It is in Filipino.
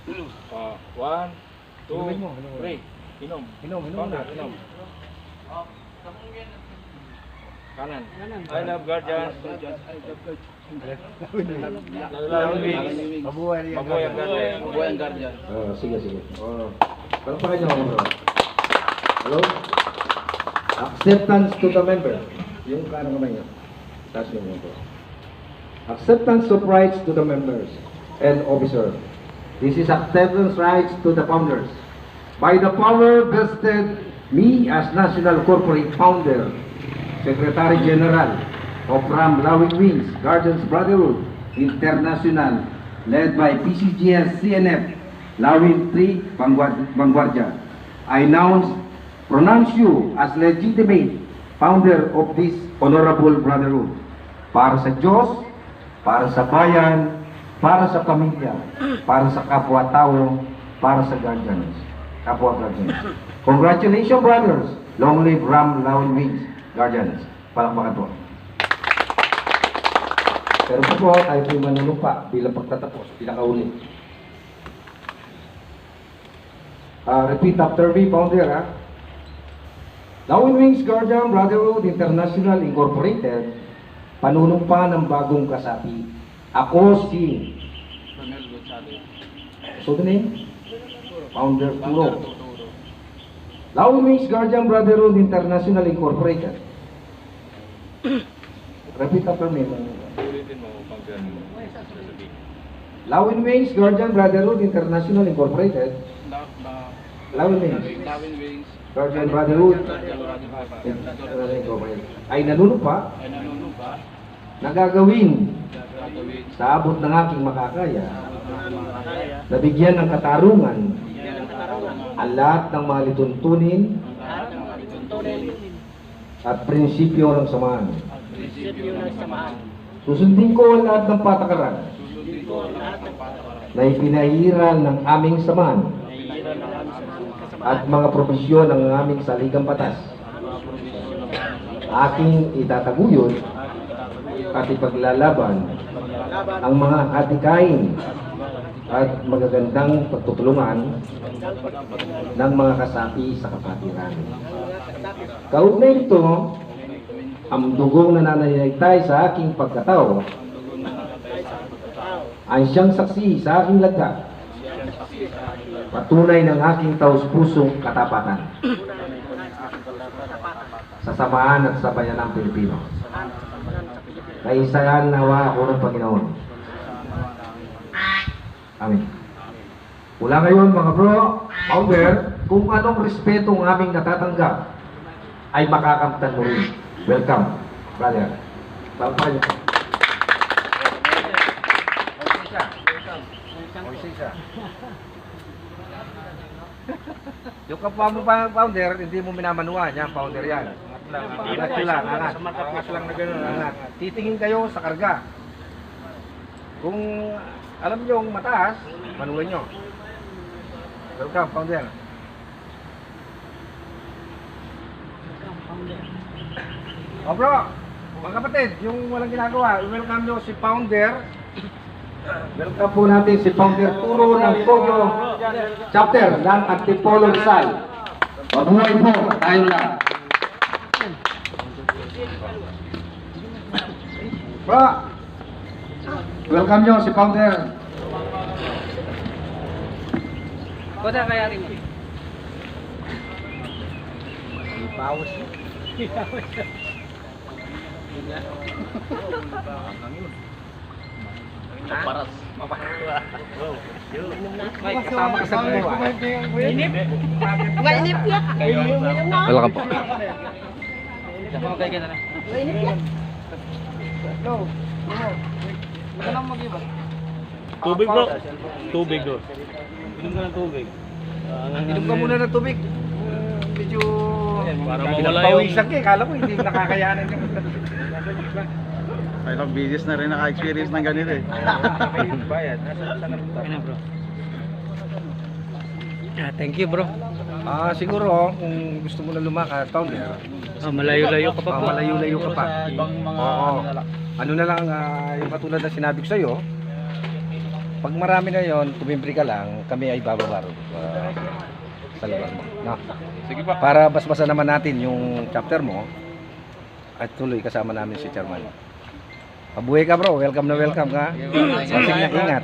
One, two, three. Inom. Inom Founder, na. inom. Kanan. I love guardians. Mabuhay Mabuhay ang guardian. Mabuhay ang guardian. Sige. Palakpakan niyo ako, bro. Hello? Acceptance to the member. Yung kanang kamay niyo. Taas niyo mo, bro. Acceptance of rights to the members and officers. This is acceptance rights to the founders. By the power vested me as National Corporate Founder, Secretary General of Ram Lawing Wings Guardians Brotherhood International, led by PCGS CNF Lawing 3 Vanguardia, I pronounce you as legitimate founder of this honorable brotherhood. Para sa Diyos, para sa bayan, para sa pamilya, para sa kapwa-tao, para sa guardians, kapwa-guardians. Congratulations, brothers! Long live Ram Lawing Wings Guardians. Palakpakan po. Pero po tayo po'y manunumpa bilang pagtatapos, pinakauli. Repeat after me, founder, ha? Lawing Wings Guardian Brotherhood International Incorporated, panunumpa ng bagong kasapi. Ako si so the name? Founder Turo. Lawing Wings Guardian Brotherhood International Incorporated. Repeat after me. Ulitin mo, founder. Lawing Wings Guardian Brotherhood International Incorporated. Lawing Wings Lawing Wings. Guardian Brotherhood ay nanunumpa na gagawin sa abot ng aking makakaya na bigyan ng katarungan ang lahat ng mga lituntunin at prinsipyo ng samahan. Susundin ko ang lahat ng patakaran na ipinahiral ng aming samahan at mga propesyon ng aming saligang batas. Aking itataguyod at ipaglalaban ang mga atikain at magagandang pagtutulungan ng mga kasapi sa kapatiran. Kaugnay nito, ang dugong nananaytay sa aking pagkatao ay siyang saksi sa aking lagda, patunay ng aking taus-pusong katapatan sa samahan at sa bayan ng Pilipino. Kaisayan nawa ako ng Panginoon. Amen. Mula ngayon mga bro, founder, kung anong respeto ang aming natatanggap ay makakamtan mo rin. Welcome, brother. Palpakan niyo. Yung kapwa mo pa founder, hindi mo minamanuan yan, founder yan. Angat lang, angat. Angat lang na gano'n, angat. Titingin kayo sa karga. Kung alam nyo yung mataas, manulan nyo. Welcome, founder. O bro, mga kapatid, yung walang ginagawa, welcome nyo si founder. Welcome po natin si Founder Turo ng Pogo Chapter ng Antipolo Rizal. Mabuhay po, tayo lang. Bro, welcome nyo si Founder. Kuda kaya rin. Paus. Paras. May kasama ka sa buwa. Inip. Mainip ya. Welcome po. Okay ka na. Mainip ya. No. Magalang mag-iba. Tubig bro. Tubig bro. Inom ka ng tubig. Inom ka muna ng tubig. Medyo Para mawala yung... pawisan ka eh. Kala ko hindi nakakayanan yung May ilang business na rin naka-experience ng ganito eh. bayad. Nasa bro. Thank you bro. Siguro kung gusto mo na lumakad, founder. Malayo-layo ka pa po. Malayo-layo ka pa. Ibang mga Oo. ano na lang. Ano na lang yung katulad na sinabi ko sa iyo. Pag marami na yon, tumimbre ka lang, kami ay bababa sa lugar mo. No? Sige pa. Para basbasan naman natin yung chapter mo at tuloy kasama namin si Chairman. Mabuhay ka bro, welcome na welcome ka. Masig na ingat.